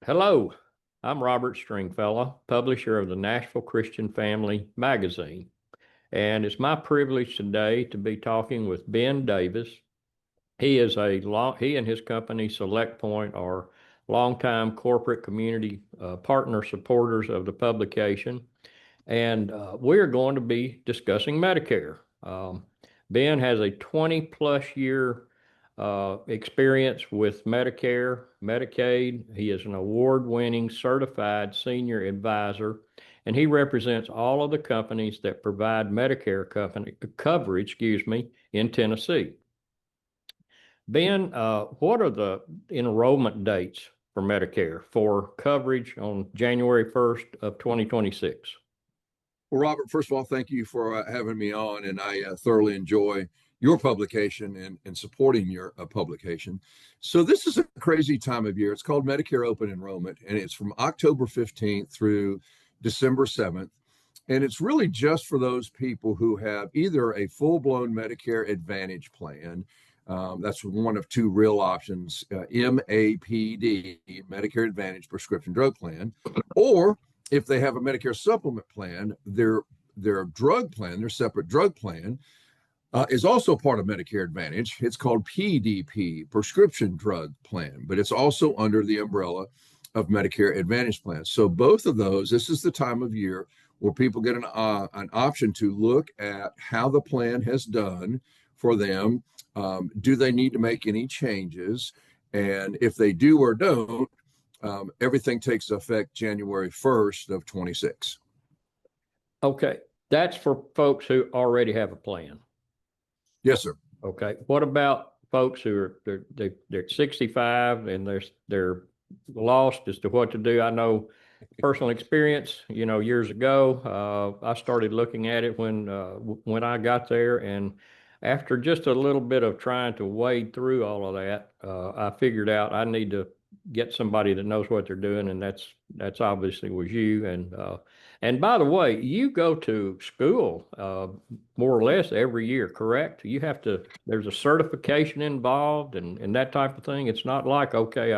Hello, I'm Robert Stringfellow, publisher of the Nashville Christian Family magazine, and it's my privilege today to be talking with Ben Davis. He and his company Select Point are longtime corporate community partner supporters of the publication, and we're going to be discussing Medicare. Ben has a 20 plus year experience with Medicare, Medicaid. He is an award winning certified senior advisor, and he represents all of the companies that provide Medicare coverage, in Tennessee. Ben, what are the enrollment dates for Medicare for coverage on January 1st of 2026? Well, Robert, first of all, thank you for having me on, and I thoroughly enjoy your publication and supporting your publication. So this is a crazy time of year. It's called Medicare Open Enrollment, and it's from October 15th through December 7th. And it's really just for those people who have either a full-blown Medicare Advantage plan. That's one of two real options, MAPD, Medicare Advantage Prescription Drug Plan, or if they have a Medicare supplement plan, their drug plan, their separate drug plan, is also part of Medicare Advantage. It's called PDP, Prescription Drug Plan, but it's also under the umbrella of Medicare Advantage plans. So both of those, this is the time of year where people get an option to look at how the plan has done for them. Do they need to make any changes? And if they do or don't, everything takes effect January 1st of 26. Okay, that's for folks who already have a plan. Yes, sir. Okay, what about folks who are they're 65 and they're lost as to what to do? I know personal experience. Years ago, I started looking at it when I got there, and after just a little bit of trying to wade through all of that, I figured out I need to get somebody that knows what they're doing, and that's obviously was you. And by the way, you go to school more or less every year, correct? There's a certification involved and that type of thing. It's not like, okay,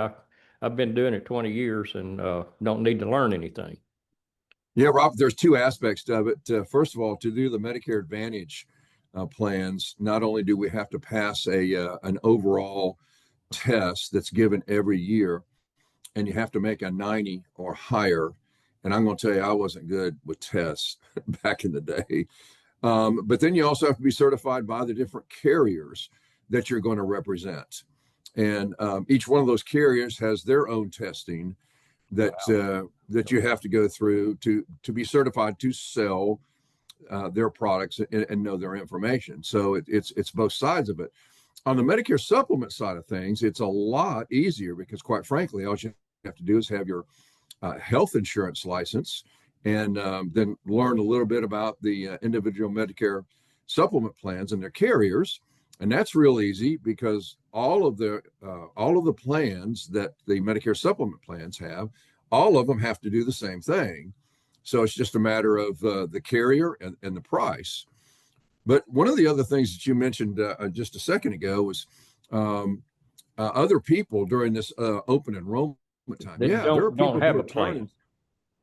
I've been doing it 20 years and don't need to learn anything. Yeah, Rob, there's two aspects of it. First of all, to do the Medicare Advantage plans, not only do we have to pass an overall test that's given every year, and you have to make a 90 or higher. And I'm going to tell you, I wasn't good with tests back in the day. But then you also have to be certified by the different carriers that you're going to represent. And each one of those carriers has their own testing that that you have to go through to be certified to sell their products and know their information. So it's both sides of it. On the Medicare supplement side of things, it's a lot easier because, quite frankly, all you have to do is have your health insurance license and then learn a little bit about the individual Medicare supplement plans and their carriers. And that's real easy because all of the plans that the Medicare supplement plans have, all of them have to do the same thing. So it's just a matter of the carrier and the price. But one of the other things that you mentioned just a second ago was other people during this open enrollment time. That Yeah, there are people don't have who a are plan. turning.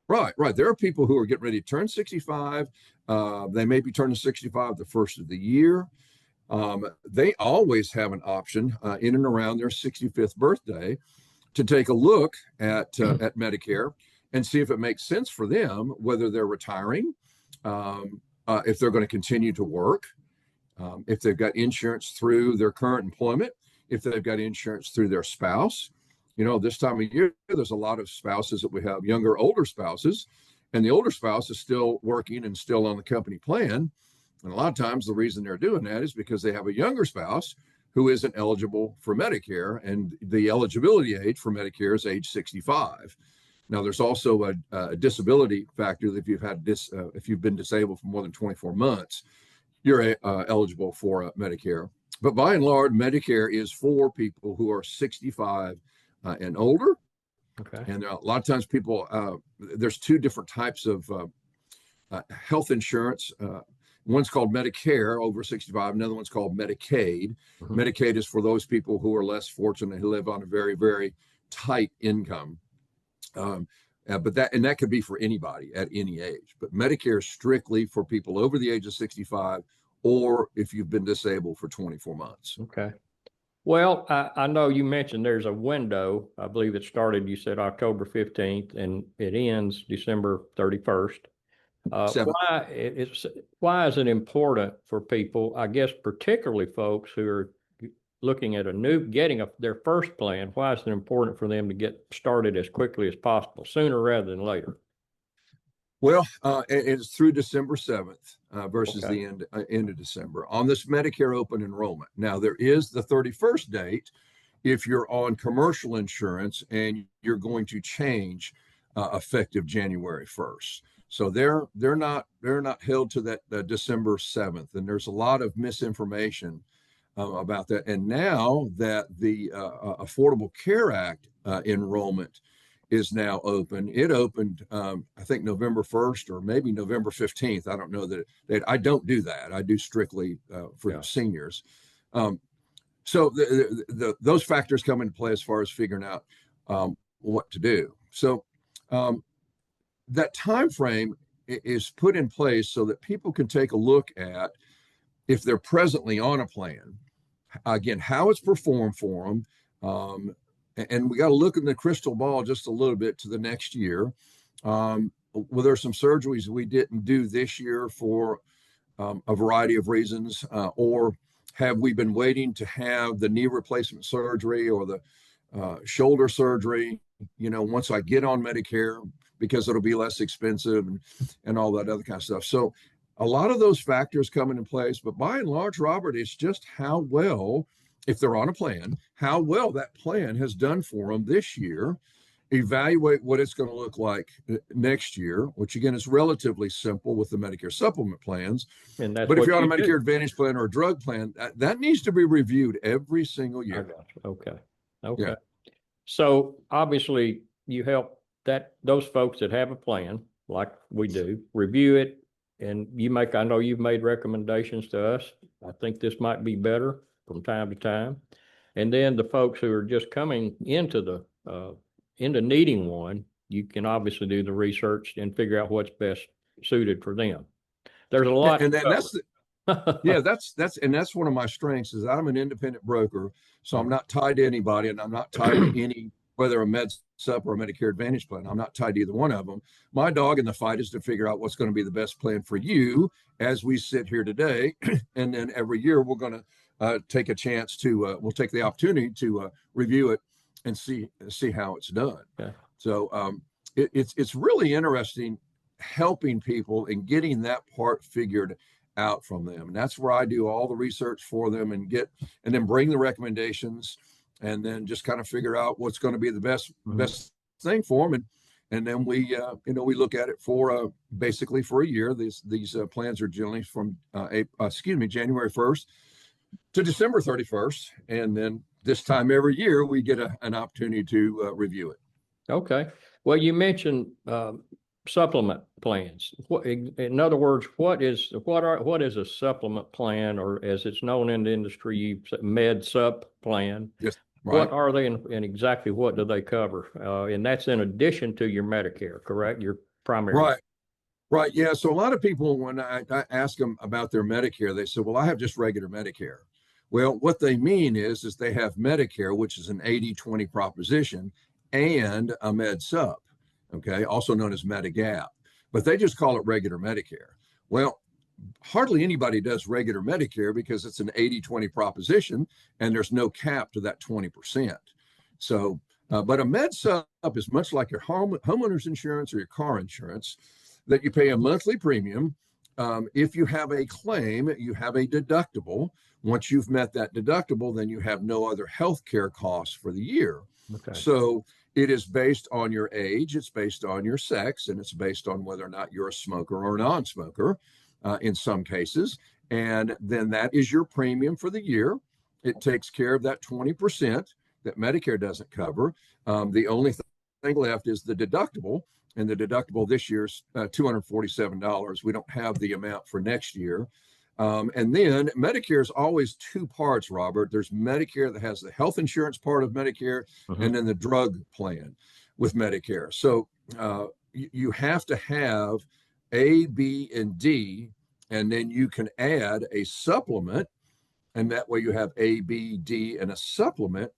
Right. There are people who are getting ready to turn 65. They may be turning 65 the first of the year. They always have an option in and around their 65th birthday to take a look at Medicare and see if it makes sense for them, whether they're retiring, if they're going to continue to work, if they've got insurance through their current employment, if they've got insurance through their spouse. This time of year, there's a lot of spouses that we have, younger, older spouses, and the older spouse is still working and still on the company plan. And a lot of times the reason they're doing that is because they have a younger spouse who isn't eligible for Medicare, and the eligibility age for Medicare is age 65. Now, there's also a disability factor that if you've been disabled for more than 24 months, you're eligible for Medicare. But by and large, Medicare is for people who are 65 and older. Okay. And a lot of times there's two different types of health insurance. One's called Medicare over 65. Another one's called Medicaid. Mm-hmm. Medicaid is for those people who are less fortunate, who live on a very, very tight income. But that could be for anybody at any age. But Medicare is strictly for people over the age of 65, or if you've been disabled for 24 months. Okay. Well, I know you mentioned there's a window. I believe it started, you said October 15th, and it ends December 31st. Seven. Why is it important for people, I guess, particularly folks who are looking at getting their first plan? Why is it important for them to get started as quickly as possible, sooner rather than later? Well, it's through December 7th versus Okay. the end of December on this Medicare open enrollment. Now, there is the 31st date if you're on commercial insurance and you're going to change effective January 1st. So they're not held to that December 7th, and there's a lot of misinformation about that. And now that the Affordable Care Act enrollment is now open, it opened I think November 1st or maybe November 15th. I don't know that I don't do that. I do strictly for seniors. So those factors come into play as far as figuring out what to do. So that time frame is put in place so that people can take a look at if they're presently on a plan, again, how it's performed for them. And we got to look in the crystal ball just a little bit to the next year. Well, there's some surgeries we didn't do this year for a variety of reasons, or have we been waiting to have the knee replacement surgery or the shoulder surgery, once I get on Medicare, because it'll be less expensive and all that other kind of stuff. So a lot of those factors come into place, but by and large, Robert, it's just how well, if they're on a plan, how well that plan has done for them this year, evaluate what it's going to look like next year, which again is relatively simple with the Medicare supplement plans. And that's but if you're on a Medicare do. Advantage plan or a drug plan, that needs to be reviewed every single year. Okay. Yeah. So obviously you help those folks that have a plan, like we do, review it, and I know you've made recommendations to us. I think this might be better from time to time. And then the folks who are just coming into needing one, you can obviously do the research and figure out what's best suited for them. There's a lot. And that's one of my strengths is I'm an independent broker, so I'm not tied to anybody, and I'm not tied to any, whether a Med Sup or a Medicare Advantage plan. I'm not tied to either one of them. My dog in the fight is to figure out what's going to be the best plan for you as we sit here today. And then every year we're going to take a chance to, we'll take the opportunity to review it and see how it's done. Okay. So it's really interesting helping people and getting that part figured out from them. And that's where I do all the research for them and then bring the recommendations, and then just kind of figure out what's going to be the best thing for them. And then we look at it for basically for a year. These plans are generally from January 1st to December 31st. And then this time every year we get an opportunity to review it. Okay. Well, you mentioned supplement plans. In other words, what is a supplement plan, or as it's known in the industry, Med Sup plan? Yes. Right. What are they, and exactly what do they cover? And that's in addition to your Medicare, correct? Your primary. Right. Yeah. So a lot of people, when I ask them about their Medicare, they say, well, I have just regular Medicare. Well, what they mean is they have Medicare, which is an 80-20 proposition, and a Med Sup, okay, also known as Medigap, but they just call it regular Medicare. Well, hardly anybody does regular Medicare because it's an 80-20 proposition and there's no cap to that 20%. So, but a Med Sup is much like your homeowner's insurance or your car insurance, that you pay a monthly premium. If you have a claim, you have a deductible. Once you've met that deductible, then you have no other health care costs for the year. Okay. So it is based on your age, it's based on your sex, and it's based on whether or not you're a smoker or a non-smoker in some cases. And then that is your premium for the year. It takes care of that 20% that Medicare doesn't cover. The only thing left is the deductible. And the deductible this year is $247. We don't have the amount for next year. And then Medicare is always two parts, Robert. There's Medicare that has the health insurance part of Medicare, and then the drug plan. with Medicare. So you have to have A, B, and D, and then you can add a supplement, and that way you have A, B, D, and a supplement.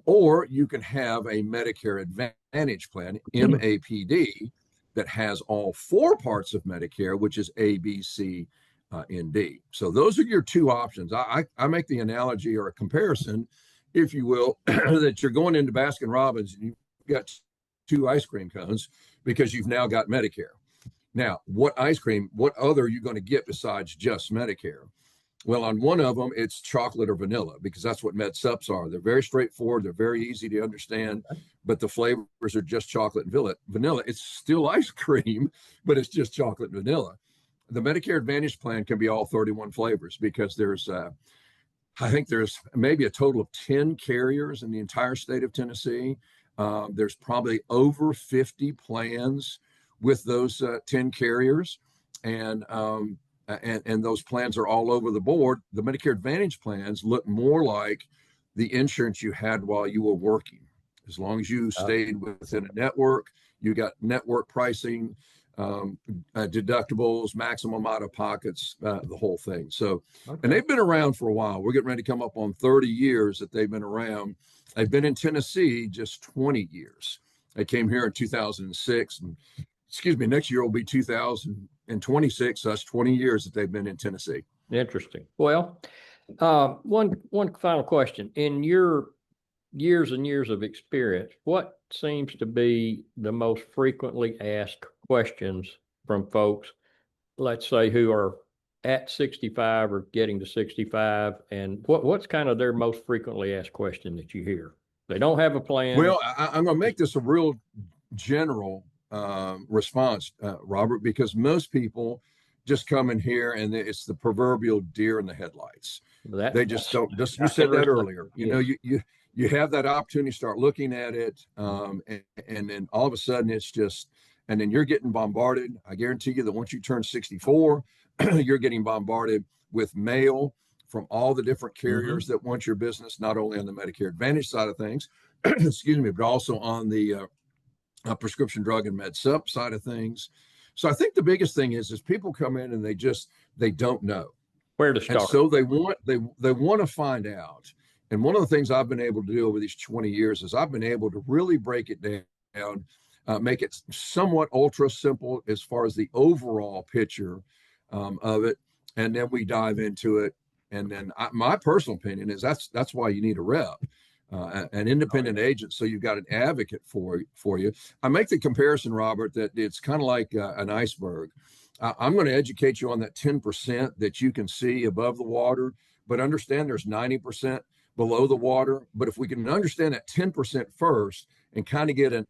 Or you can have a Medicare Advantage plan, MAPD, that has all four parts of Medicare, which is A, B, C, and D. So those are your two options. I make the analogy or a comparison, if you will, that you're going into Baskin Robbins and you've got two ice cream cones because you've now got Medicare. Now, what other are you going to get besides just Medicare? Well, on one of them, it's chocolate or vanilla because that's what Med Sups are. They're very straightforward. They're very easy to understand, but the flavors are just chocolate and vanilla. It's still ice cream, but it's just chocolate and vanilla. The Medicare Advantage plan can be all 31 flavors because I think there's maybe a total of 10 carriers in the entire state of Tennessee. There's probably over 50 plans with those 10 carriers. And those plans are all over the board. The Medicare Advantage plans look more like the insurance you had while you were working. As long as you stayed within a network, you got network pricing, deductibles, maximum out of pockets, the whole thing. So, and they've been around for a while. We're getting ready to come up on 30 years that they've been around. They've been in Tennessee just 20 years. They came here in 2006, and next year will be 2026. So that's 20 years that they've been in Tennessee. Interesting. Well, one final question. In your years and years of experience, what seems to be the most frequently asked questions from folks, let's say, who are at 65 or getting to 65, and what's kind of their most frequently asked question that you hear? They don't have a plan. Well, I'm going to make this a real general response, Robert, because most people just come in here and it's the proverbial deer in the headlights. They just don't. You said that earlier. You know, you have that opportunity to start looking at it, and then all of a sudden it's just, and then you're getting bombarded. I guarantee you that once you turn 64, you're getting bombarded with mail from all the different carriers that want your business, not only on the Medicare Advantage side of things, excuse me, but also on the prescription drug and Med Sup side of things. So I think the biggest thing is people come in and they don't know where to start. And so they want to find out. And one of the things I've been able to do over these 20 years is I've been able to really break it down, make it somewhat ultra simple as far as the overall picture of it. And then we dive into it. And then my personal opinion is that's why you need a rep. An independent agent, so you've got an advocate for you. I make the comparison, Robert, that it's kind of like an iceberg. I'm going to educate you on that 10% that you can see above the water, but understand there's 90% below the water. But if we can understand that 10% first and kind of get an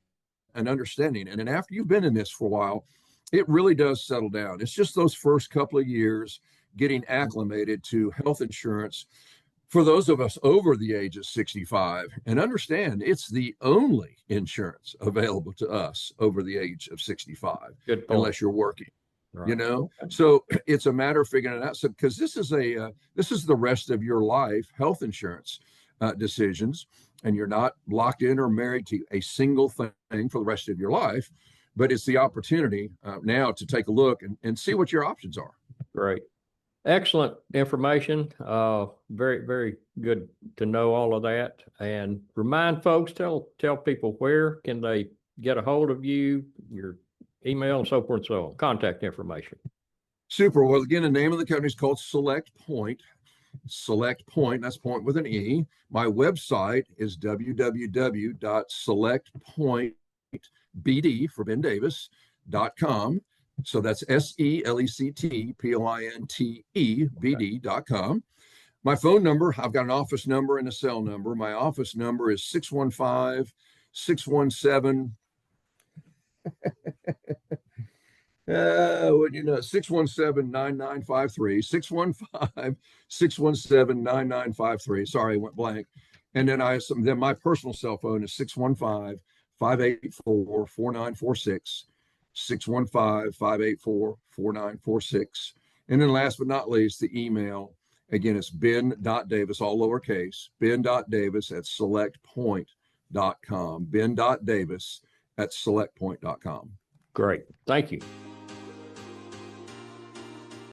understanding, and then after you've been in this for a while, it really does settle down. It's just those first couple of years getting acclimated to health insurance for those of us over the age of 65, and understand it's the only insurance available to us over the age of 65, unless you're working, you know? So it's a matter of figuring it out. So, because this is the rest of your life health insurance decisions, and you're not locked in or married to a single thing for the rest of your life, but it's the opportunity now to take a look and see what your options are. Great. Excellent information. Very, very good to know all of that. And remind folks, tell people where can they get a hold of you, your email, and so forth and so on, contact information. Super. Well, again, the name of the company is called Select Point. Select Point, that's point with an E. My website is www.selectpointbd for Ben Davis.com. So that's SELECTPOINTEBD.com. My phone number, I've got an office number and a cell number. My office number is 615-617. 617-9953. 615-617-9953. Sorry, I went blank. And then then my personal cell phone is 615-584-4946. 615-584-4946. And then last but not least, the email. Again, it's ben.davis, all lowercase, ben.davis@selectpoint.com. Ben.davis at selectpoint.com. Great. Thank you.